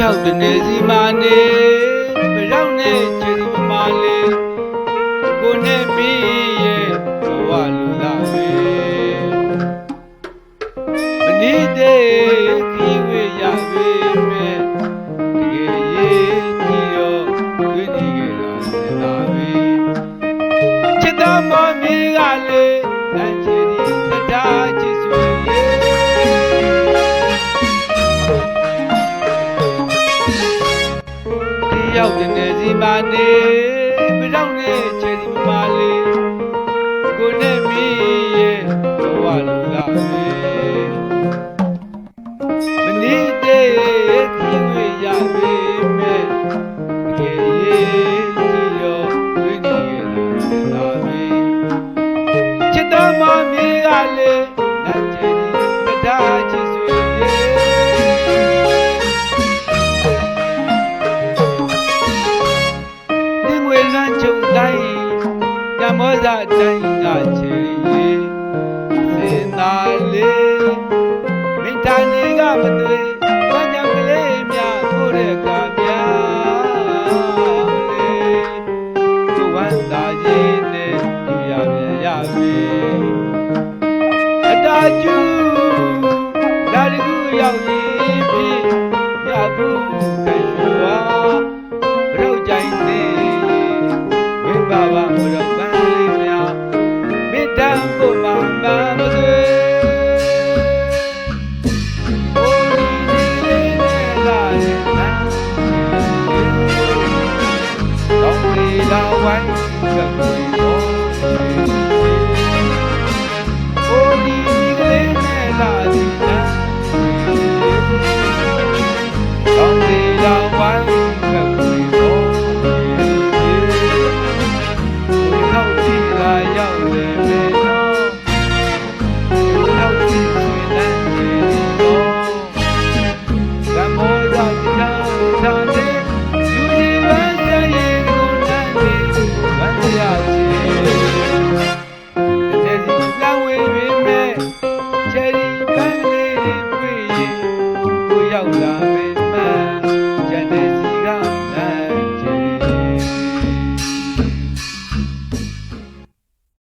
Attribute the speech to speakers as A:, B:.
A: ရောက်တဲ့နေစီမာနေမရောက်နဲ့ချေဒီမလေးကိုနဲ့မီးရဲ့ဘဝလူလာပဲမနီးတဲ့ခီးဝေးရပေမဲ့တကယ်ရေးကြည့်တော့တွေ့နေကြတာလည်းလာပဲချစ်တော်မောင်မြေကလေးလမ်းချေဒီတရားချစ်ဆွေရောက်တဲ့နေစီမာနေမရောက်နဲ့ချေဒီမလေးကိုနဲ့မီးရဲ့ဘဝလူလာပဲမနီးတဲ့ခီးဝေးရပေမဲ့တကယ်ရေးကြည့်တော့တွေ့နေကြတာလာပဲချစ်တော်မောင်မြေကလေးလမ်းချေဒီတရားချစ်ဆွေတိုင်းကမောဇတိုင်းကချေရီစင်သာလေးမိသားနေကမသွေးဘာကြောင့်ကလေးများကိုတဲ့ကပြာလေးကိုဝမ်းသာခြင်းနဲ့ပြရပြန်ရပြီအတားကျူလာတကူရောက်ရင်ဖြစ်ရဘူးခေရွာဘရုတ်ကြိုင်နေဘာဝမတော်ပန်းလေးများမေတ္တာကိုမှမမသွေဘိုးဒီလေးနဲ့လာရင်လမ်းကောင်းလေးလာဝိုင်းကပြေပေါ်ဘိုးဒီလေးနဲ့လာရင်လမ်းကောင်းလေးလာဝိုင်းကပြေပေါ်ရောက်လေမေနော်ရောက်ကြည့်ဆွေလန်းနေတော့ကမောဇာကြာသာနေယူဒီဝမ်းရရဲ့ကိုတန်းနေဝမ်းရချေတဲ့ဒီလမ်းဝေးရင်းမဲ့ချယ်ရီပန်း